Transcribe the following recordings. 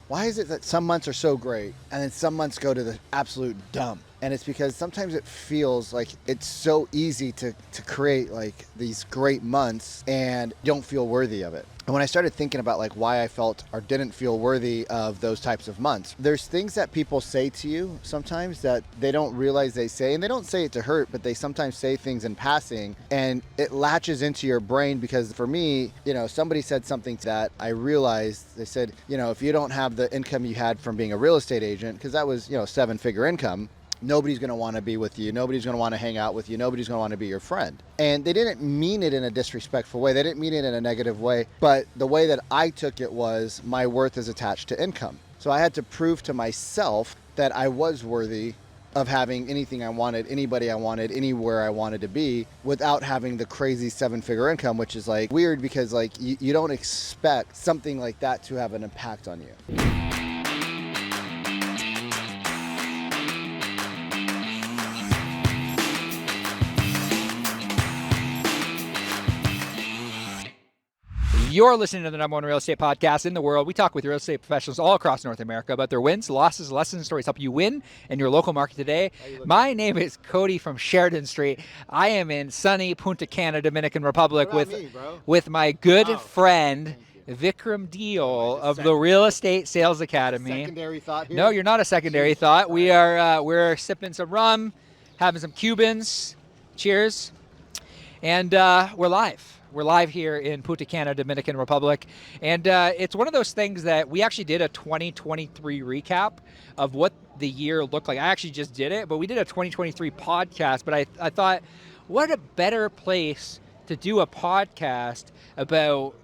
why is it that some months are so great and then some months go to the absolute dump? And it's because sometimes it feels like it's so easy to create like these great months and don't feel worthy of it. And when I started thinking about like why I felt or didn't feel worthy of those types of months, there's things that people say to you sometimes that they don't realize they say, and they don't say it to hurt, but they sometimes say things in passing and it latches into your brain. Because for me, somebody said something that I realized. They said, if you don't have the income you had from being a real estate agent, because that was, 7-figure income, nobody's going to want to be with you. Nobody's going to want to hang out with you. Nobody's going to want to be your friend. And they didn't mean it in a disrespectful way. They didn't mean it in a negative way. But the way that I took it was my worth is attached to income. So I had to prove to myself that I was worthy of having anything I wanted, anybody I wanted, anywhere I wanted to be, without having the crazy 7-figure income, which is like weird because like you don't expect something like that to have an impact on you. You're listening to the #1 real estate podcast in the world. We talk with real estate professionals all across North America about their wins, losses, lessons, stories, help you win in your local market today. My name is Cody from Sheridan Street. I am in sunny Punta Cana, Dominican Republic with my good friend Vikram Deol of the Real Estate Sales Academy. Secondary thought here? No, you're not a secondary thought. We're sipping some rum, having some Cubans. Cheers. And we're live. We're live here in Punta Cana, Dominican Republic. And it's one of those things that we actually did a 2023 recap of what the year looked like. I actually just did it, but we did a 2023 podcast. But I thought, what a better place to do a podcast about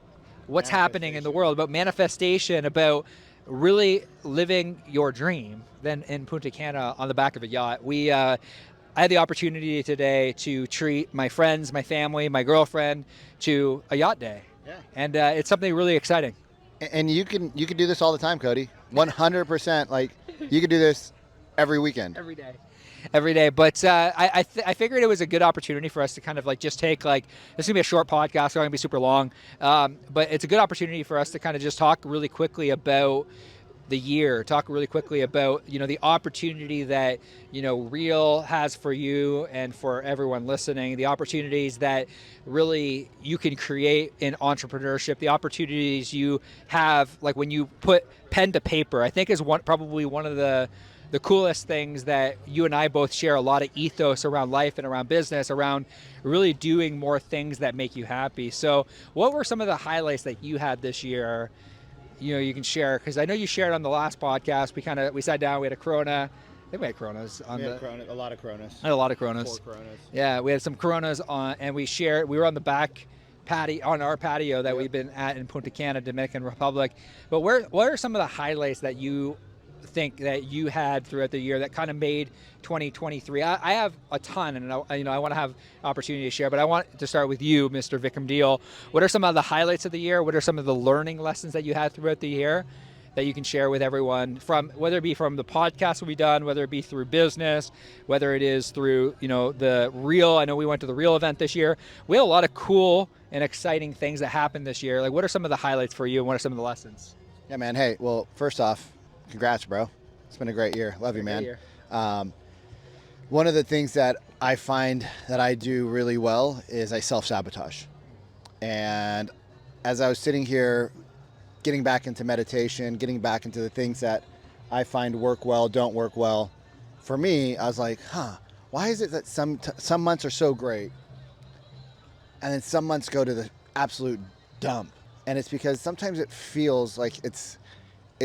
what's happening in the world, about manifestation, about really living your dream than in Punta Cana on the back of a yacht. I had the opportunity today to treat my friends, my family, my girlfriend to a yacht day. Yeah. And it's something really exciting. And you can do this all the time, Cody. 100%. Like you could do this every weekend. Every day. But I figured it was a good opportunity for us to kind of like just take like, this is going to be a short podcast, it's not going to be super long. But it's a good opportunity for us to kind of just talk really quickly about the year, talk really quickly about, the opportunity that, Real has for you and for everyone listening, the opportunities that really you can create in entrepreneurship, the opportunities you have, like when you put pen to paper, I think is probably one of the coolest things that you and I both share a lot of ethos around life and around business, around really doing more things that make you happy. So what were some of the highlights that you had this year? You can share, because I know you shared on the last podcast. We sat down, we had a Corona. I think we had Coronas on a lot of Coronas. I had a lot of Coronas. 4 Coronas. Yeah, we had some Coronas on, and we were on the back patio, on our patio that we've been at in Punta Cana, Dominican Republic. But what are some of the highlights that you think that you had throughout the year that kind of made 2023? I have a ton, and I want to have opportunity to share, but I want to start with you, Mr. Vikram Deol. What are some of the highlights of the year? What are some of the learning lessons that you had throughout the year that you can share with everyone, from whether it be from the podcast we've done, whether it be through business, whether it is through the Real? I know we went to the Real event this year. We had a lot of cool and exciting things that happened this year. Like, what are some of the highlights for you, and what are some of the lessons? Yeah, man. Hey, well, first off, congrats, bro. It's been a great year. Love you, man. One of the things that I find that I do really well is I self-sabotage. And as I was sitting here getting back into meditation, getting back into the things that I find work well, don't work well, for me, I was like, why is it that some months are so great and then some months go to the absolute dump? And it's because sometimes it feels like it's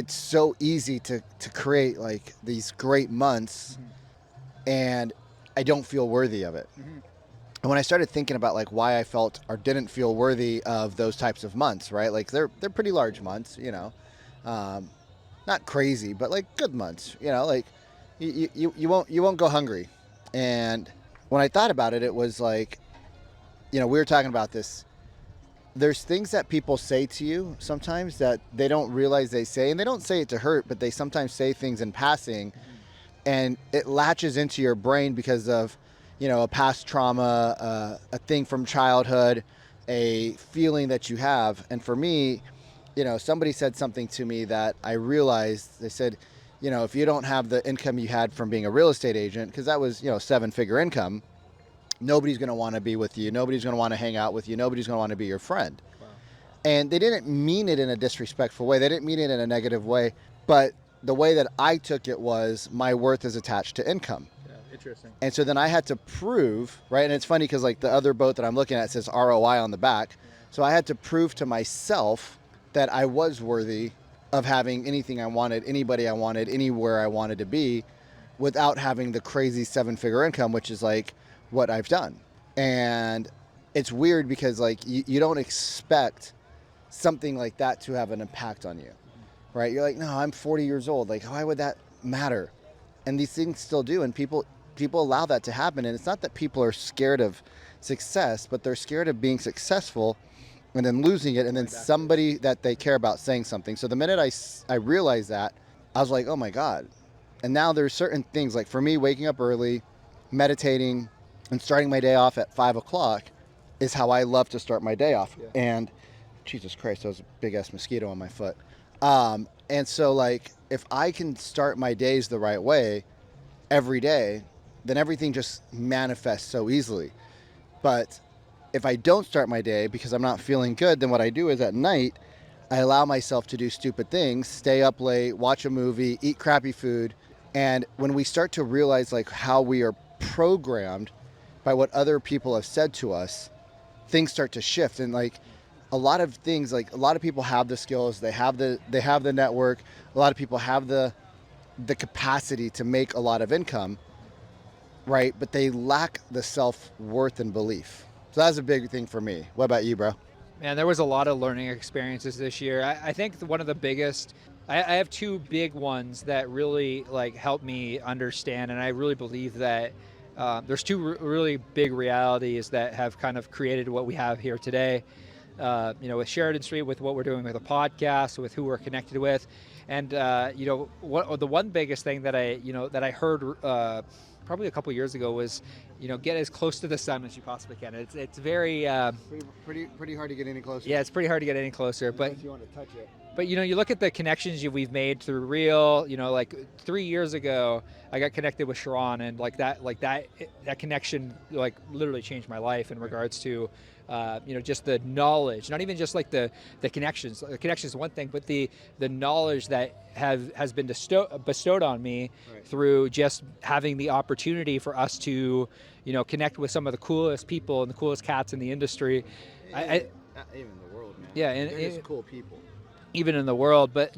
so easy to create like these great months and I don't feel worthy of it. And when I started thinking about like why I felt or didn't feel worthy of those types of months, right? Like they're pretty large months, not crazy, but like good months, like you won't go hungry. And when I thought about it, it was like, we were talking about this. There's things that people say to you sometimes that they don't realize they say, and they don't say it to hurt, but they sometimes say things in passing and it latches into your brain because of, a past trauma, a thing from childhood, a feeling that you have. And for me, somebody said something to me that I realized. They said, if you don't have the income you had from being a real estate agent, because that was, 7-figure income, nobody's going to want to be with you. Nobody's going to want to hang out with you. Nobody's going to want to be your friend. Wow. And they didn't mean it in a disrespectful way. They didn't mean it in a negative way. But the way that I took it was my worth is attached to income. Yeah, interesting. And so then I had to prove, right? And it's funny because like the other boat that I'm looking at says ROI on the back. Yeah. So I had to prove to myself that I was worthy of having anything I wanted, anybody I wanted, anywhere I wanted to be, without having the crazy 7-figure income, which is like what I've done. And it's weird because like you don't expect something like that to have an impact on you, right? You're like, no, I'm 40 years old. Like, why would that matter? And these things still do. And people allow that to happen. And it's not that people are scared of success, but they're scared of being successful and then losing it, and then somebody that they care about saying something. So the minute I realized that, I was like, oh my God. And now there's certain things, like for me, waking up early, meditating, and starting my day off at 5 o'clock is how I love to start my day off. Yeah. And Jesus Christ, that was a big ass mosquito on my foot. And so like, if I can start my days the right way every day, then everything just manifests so easily. But if I don't start my day because I'm not feeling good, then what I do is at night, I allow myself to do stupid things, stay up late, watch a movie, eat crappy food. And when we start to realize like how we are programmed by what other people have said to us, things start to shift. And like a lot of things, like a lot of people have the skills, they have the network, a lot of people have the capacity to make a lot of income, right? But they lack the self-worth and belief. So that's a big thing for me. What about you, bro? Man, there was a lot of learning experiences this year. I think one of the biggest, I have two big ones that really like helped me understand, and I really believe that there's two really big realities that have kind of created what we have here today. With Sheridan Street, with what we're doing with the podcast, with who we're connected with, and the one biggest thing that I heard probably a couple years ago was, get as close to the sun as you possibly can. It's very pretty hard to get any closer. Yeah, it's pretty hard to get any closer. But if you want to touch it. But you look at the connections we've made through Real. Like 3 years ago, I got connected with Sharon, and that connection like literally changed my life in regards to just the knowledge, not even just like the connections. The connections is one thing, but the knowledge that has been bestowed on me through just having the opportunity for us to connect with some of the coolest people and the coolest cats in the industry. Even the world, man. Yeah, and they're just cool people. Even in the world, but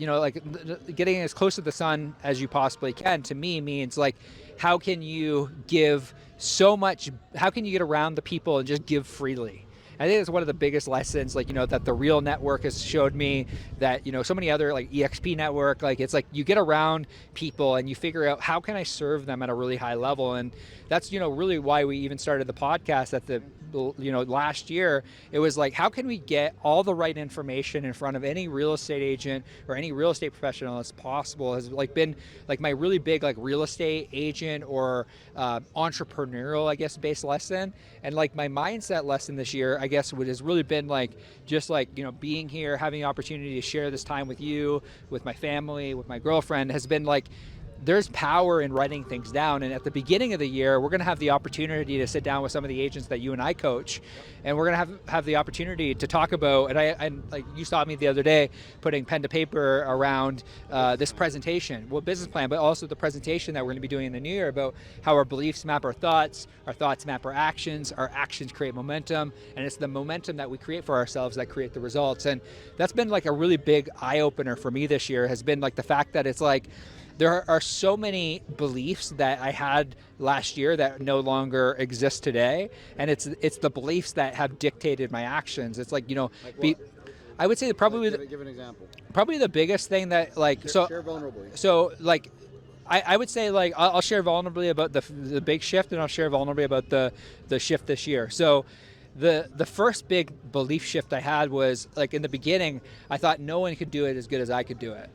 getting as close to the sun as you possibly can to me means like, how can you give so much? How can you get around the people and just give freely? I think it's one of the biggest lessons, that the Real network has showed me, that, so many other like EXP network, like it's like you get around people and you figure out how can I serve them at a really high level. And that's, really why we even started the podcast at the, last year. It was like, how can we get all the right information in front of any real estate agent or any real estate professional as possible, has like been like my really big like real estate agent or entrepreneurial, I guess, based lesson. And like my mindset lesson this year, I guess, what has really been like, just like, being here, having the opportunity to share this time with you, with my family, with my girlfriend, has been like, there's power in writing things down. And at the beginning of the year, we're going to have the opportunity to sit down with some of the agents that you and I coach, and we're going to have the opportunity to talk about, and like you saw me the other day putting pen to paper around this presentation, business plan, but also the presentation that we're going to be doing in the new year about how our beliefs map our thoughts map our actions create momentum, and it's the momentum that we create for ourselves that create the results. And that's been like a really big eye-opener for me this year, has been like the fact that it's like, there are so many beliefs that I had last year that no longer exist today, and it's the beliefs that have dictated my actions. It's like, I would say that probably give an example. Probably the biggest thing that share vulnerably. So like I would say like I'll share vulnerably about the big shift, and I'll share vulnerably about the shift this year. So the first big belief shift I had was like, in the beginning, I thought no one could do it as good as I could do it.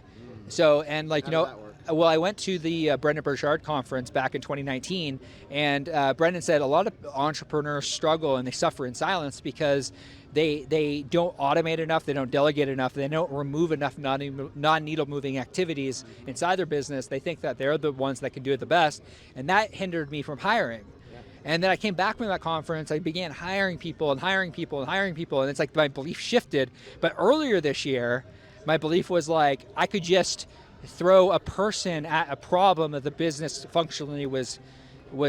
So, and like, How did that work? Well, I went to the Brendan Burchard conference back in 2019, and Brendan said a lot of entrepreneurs struggle and they suffer in silence because they don't automate enough, they don't delegate enough, they don't remove enough non-needle moving activities inside their business. They think that they're the ones that can do it the best, and that hindered me from hiring. And then I came back from that conference, I began hiring people, and it's like my belief shifted. But earlier this year, my belief was like, I could just throw a person at a problem that the business functionally was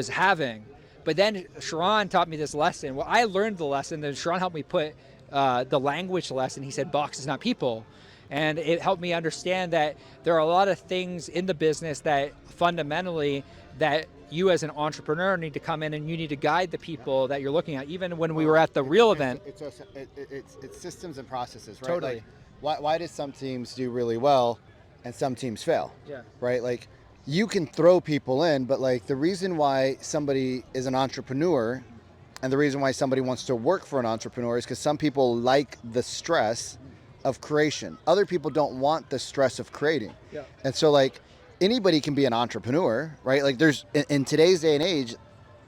having. But then Sharon taught me this lesson. Well, I learned the lesson, then Sharon helped me put the language lesson. He said, boxes, not people. And it helped me understand that there are a lot of things in the business that fundamentally that you as an entrepreneur need to come in and you need to guide the people that you're looking at. Even when we were at the real event. It's systems and processes, right? Totally. Like, why do some teams do really well and some teams fail? Yeah. Right? Like, you can throw people in, but like the reason why somebody is an entrepreneur and the reason why somebody wants to work for an entrepreneur is because some people like the stress of creation. Other people don't want the stress of creating. Yeah. And so like anybody can be an entrepreneur, right? Like there's, in today's day and age,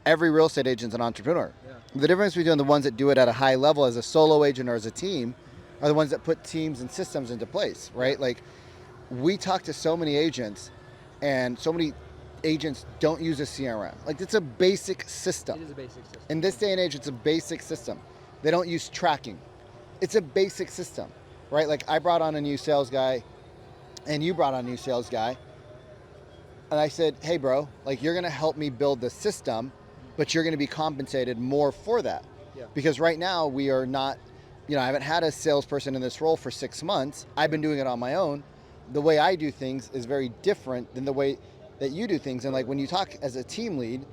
every real estate agent's an entrepreneur. Yeah. The difference between the ones that do it at a high level as a solo agent or as a team are the ones that put teams and systems into place, right? Like we talk to so many agents and so many agents don't use a CRM. Like it's a basic system. It is a basic system. In this day and age, it's a basic system. They don't use tracking. It's a basic system, right? Like I brought on a new sales guy and you brought on a new sales guy. And I said, hey bro, like you're gonna help me build the system, but you're gonna be compensated more for that. Yeah. Because right now we are not, I haven't had a salesperson in this role for 6 months. I've been doing it on my own. The way I do things is very different than the way that you do things. And like when you talk as a team lead,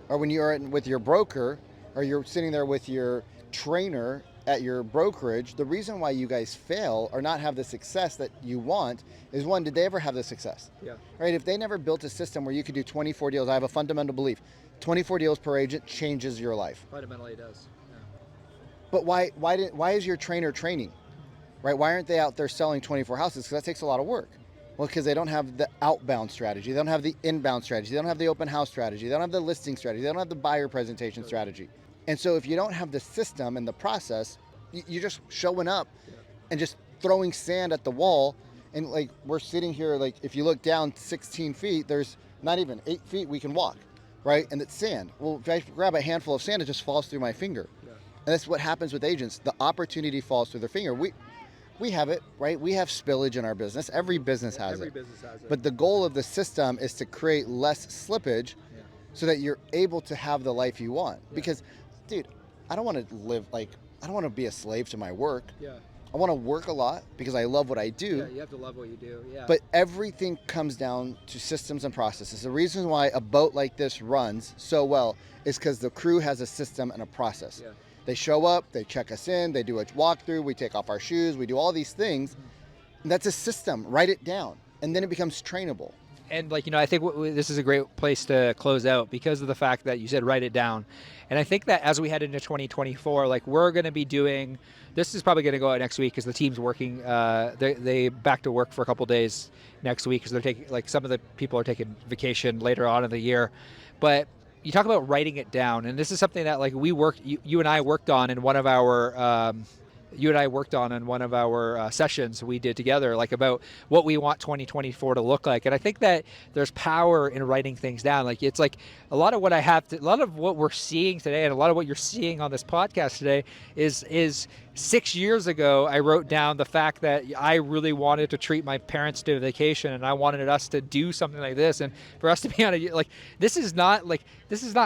or when you're with your broker, or you're sitting there with your trainer at your brokerage, the reason why you guys fail or not have the success that you want is one, did they ever have the success? Yeah. Right? If they never built a system where you could do 24 deals, I have a fundamental belief, 24 deals per agent changes your life. Fundamentally it does. Yeah. But why is your trainer training? Right? Why aren't they out there selling 24 houses? Because that takes a lot of work. Well, because they don't have the outbound strategy. They don't have the inbound strategy. They don't have the open house strategy. They don't have the listing strategy. They don't have the buyer presentation strategy. And so if you don't have the system and the process, you're just showing up and just throwing sand at the wall. And like we're sitting here, like if you look down 16 feet, there's not even 8 feet we can walk, right? And it's sand. Well, if I grab a handful of sand, it just falls through my finger. Yeah. And that's what happens with agents. The opportunity falls through their finger. We have it, right? We have spillage in our business. Every business has it. But the goal of the system is to create less slippage so that you're able to have the life you want. Yeah. Because, dude, I don't want to live like, I don't want to be a slave to my work. Yeah. I want to work a lot because I love what I do. Yeah, you have to love what you do. Yeah. But everything comes down to systems and processes. The reason why a boat like this runs so well is because the crew has a system and a process. Yeah. They show up, they check us in, they do a walkthrough, we take off our shoes, we do all these things. And that's a system. Write it down. And then it becomes trainable. And like, I think this is a great place to close out because of the fact that you said write it down. And I think that as we head into 2024, like we're going to be doing, this is probably going to go out next week because the team's working, they back to work for a couple days next week because they're taking, like some of the people are taking vacation later on in the year. But you talk about writing it down, and this is something that like you and I worked on in one of our sessions we did together, like about what we want 2024 to look like. And I think that there's power in writing things down. Like it's like a lot of what we're seeing today, and a lot of what you're seeing on this podcast today is 6 years ago, I wrote down the fact that I really wanted to treat my parents to a vacation, and I wanted us to do something like this, and for us to be on this is not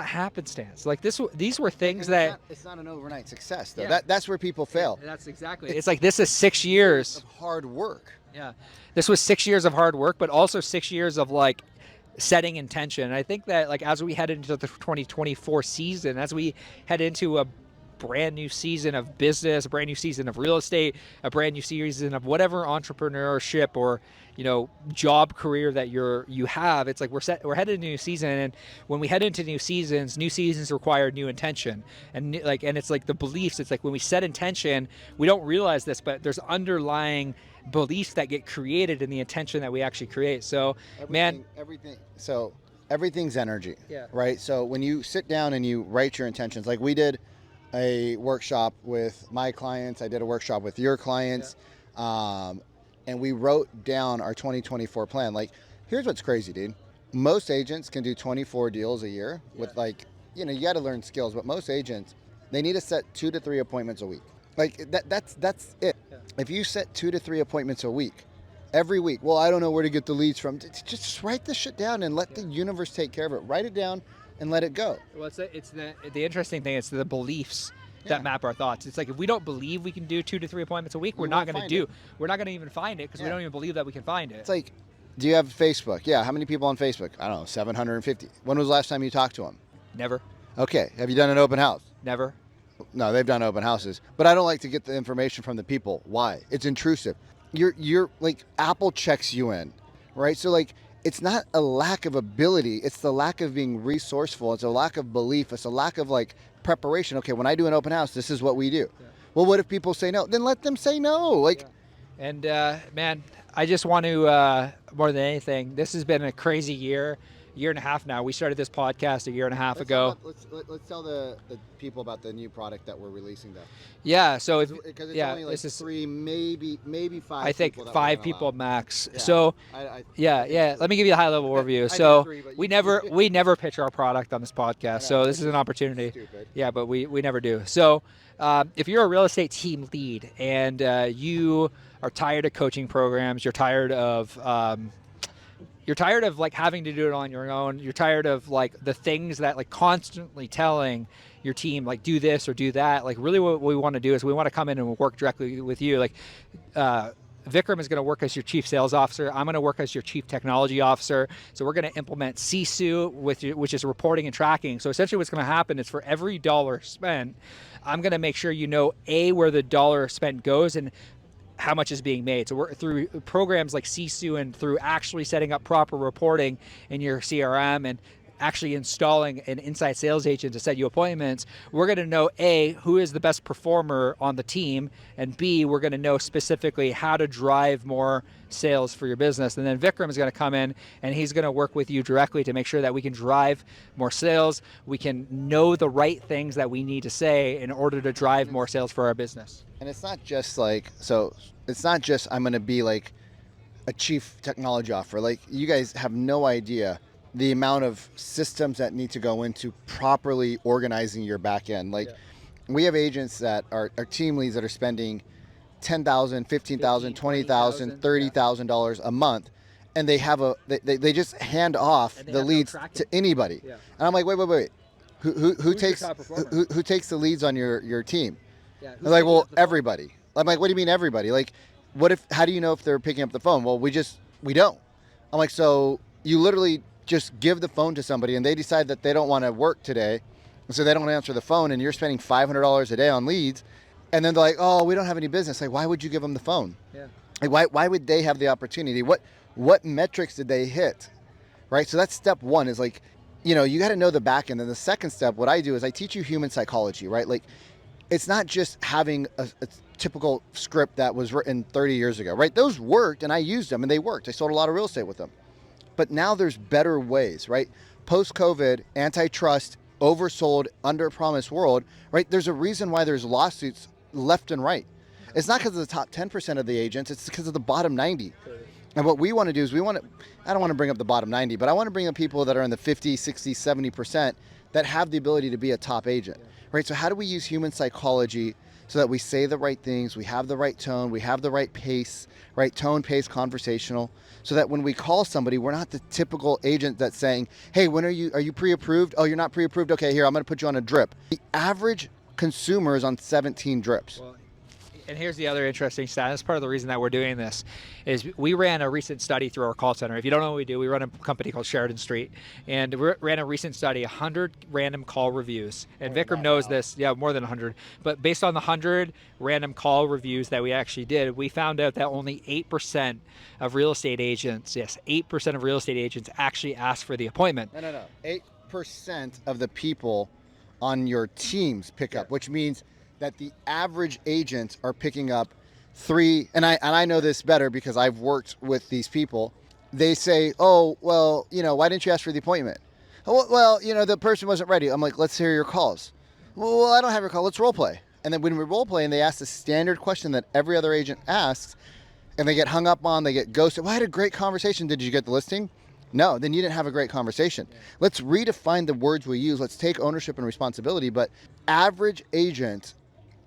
happenstance. Like these were things that it's not an overnight success though. Yeah. That's where people fail. Yeah, that's exactly. It's like this is 6 years of hard work. Yeah, this was 6 years of hard work, but also 6 years of like setting intention. And I think that like as we head into the 2024 season, as we head into brand new season of business, a brand new season of real estate, a brand new season of whatever entrepreneurship or job career that you have. It's like we're headed into a new season, and when we head into new seasons require new intention, and it's like the beliefs. It's like when we set intention, we don't realize this, but there's underlying beliefs that get created in the intention that we actually create. So everything's energy, Yeah. right? So when you sit down and you write your intentions, like we did a workshop with my clients, I did a workshop with your clients, and we wrote down our 2024 plan. Like, here's what's crazy, dude. Most agents can do 24 deals a year with you got to learn skills, but most agents, they need to set 2 to 3 appointments a week. Like that's it. Yeah. If you set 2 to 3 appointments a week, every week, well, I don't know where to get the leads from. Just write this shit down and let the universe take care of it. Write it down and let it go. Well, it's the interesting thing. It's the beliefs that map our thoughts. It's like if we don't believe we can do 2 to 3 appointments a week, we're not going to even find it because we don't even believe that we can find it. It's like, do you have Facebook? Yeah. How many people on Facebook? I don't know, 750. When was the last time you talked to them? Never. Okay. Have you done an open house? Never. No, they've done open houses, but I don't like to get the information from the people. Why? It's intrusive. You're like, Apple checks you in, right? So like, it's not a lack of ability. It's the lack of being resourceful. It's a lack of belief. It's a lack of like preparation. Okay, when I do an open house, this is what we do. Yeah. Well, what if people say no? Then let them say no. Like, and man, I just want to more than anything, this has been a crazy year and a half now. We started this podcast a year and a half ago. Let's tell the people about the new product that we're releasing, though. Yeah, so because it's only like this is 3, maybe 5. I think people 5 people max. Yeah. So yeah. Let me give you the high level overview. So 3, we never pitch our product on this podcast. So this is an opportunity. Stupid. Yeah, but we never do. So if you're a real estate team lead and you are tired of coaching programs, you're tired of like having to do it on your own. You're tired of like the things that like constantly telling your team like do this or do that. Like really what we want to do is we want to come in and work directly with you. Like Vikram is going to work as your chief sales officer. I'm going to work as your chief technology officer. So we're going to implement CSU, which is reporting and tracking. So essentially what's going to happen is for every dollar spent, I'm going to make sure you know where the dollar spent goes and how much is being made. So we're through programs like CSU and through actually setting up proper reporting in your CRM and actually installing an inside sales agent to set you appointments, we're going to know who is the best performer on the team, and B, we're going to know specifically how to drive more sales for your business. And then Vikram is going to come in and he's going to work with you directly to make sure that we can drive more sales. We can know the right things that we need to say in order to drive more sales for our business. And it's not just like, it's not just I'm going to be like a chief technology officer. Like, you guys have no idea the amount of systems that need to go into properly organizing your back end. Like, we have agents that are team leads that are spending $10,000, $15,000, $20,000, $30,000 a month, and they have they just hand off the leads to anybody. Yeah. And I'm like, wait. Who takes the leads on your team? Yeah, they're like, well, everybody. I'm like, what do you mean everybody? Like, how do you know if they're picking up the phone? Well, we don't. I'm like, so you literally just give the phone to somebody and they decide that they don't want to work today, so they don't answer the phone, and you're spending $500 a day on leads, and then they're like, oh, we don't have any business. Like, why would you give them the phone? Yeah. Like, why would they have the opportunity? What metrics did they hit? Right? So that's step one, is like, you got to know the back end. And the second step, what I do is I teach you human psychology, right? Like, it's not just having a typical script that was written 30 years ago, right? Those worked and I used them and they worked. I sold a lot of real estate with them. But now there's better ways, right? Post-COVID, antitrust, oversold, under-promised world, right? There's a reason why there's lawsuits left and right. It's not because of the top 10% of the agents, it's because of the bottom 90. And what we want to do is I don't want to bring up the bottom 90, but I want to bring up people that are in the 50, 60, 70% that have the ability to be a top agent, right? So how do we use human psychology so that we say the right things, we have the right tone, we have the right pace, right? Tone, pace, conversational, so that when we call somebody, we're not the typical agent that's saying, hey, are you pre-approved? Oh, you're not pre-approved? Okay, here, I'm going to put you on a drip. The average consumer is on 17 drips. Well, And here's the other interesting stat. That's part of the reason that we're doing this is we ran a recent study through our call center. If you don't know what we do, we run a company called Sheridan Street, and we ran a recent study, 100 random call reviews. And Vikram knows this. Yeah, more than 100. But based on the 100 random call reviews that we actually did, we found out that only 8% of real estate agents, yes, 8% of real estate agents actually asked for the appointment. No. 8% of the people on your teams pick up, which means that the average agents are picking up 3, and I know this better because I've worked with these people. They say, oh, well, why didn't you ask for the appointment? Oh, well, the person wasn't ready. I'm like, let's hear your calls. Well, I don't have your call. Let's role play. And then when we role play and they ask the standard question that every other agent asks, and they get hung up on, they get ghosted. Well, I had a great conversation. Did you get the listing? No, then you didn't have a great conversation. Yeah. Let's redefine the words we use. Let's take ownership and responsibility. But average agent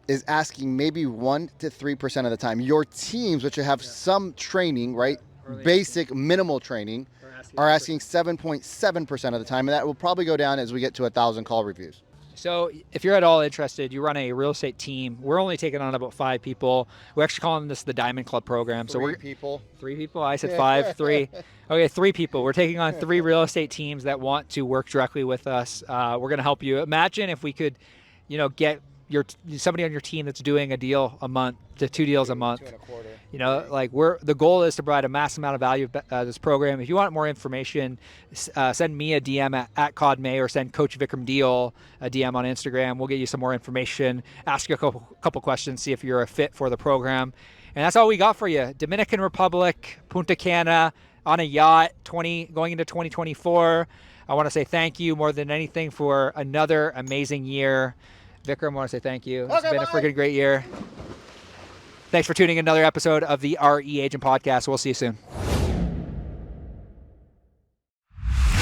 is asking maybe 1 to 3% of the time. Your teams, which have some training, right? Basic, minimal training, are asking 7.7% of the time. And that will probably go down as we get to 1,000 call reviews. So if you're at all interested, you run a real estate team. We're only taking on about 5 people. We're actually calling this the Diamond Club program. So we're 3 people. I said 5, 3. Okay, 3 people. We're taking on 3 real estate teams that want to work directly with us. We're going to help you. Imagine if we could, get somebody on your team that's doing a deal a month to 2 deals a month. 2.25. The goal is to provide a mass amount of value of this program. If you want more information, send me a DM at CodMay or send Coach Vikram Deol a DM on Instagram. We'll get you some more information, ask you a couple questions, see if you're a fit for the program. And that's all we got for you. Dominican Republic, Punta Cana, on a yacht, going into 2024. I want to say thank you more than anything for another amazing year. Vikram, I want to say thank you. It's been a freaking great year. Thanks for tuning in another episode of the RE Agent Podcast. We'll see you soon.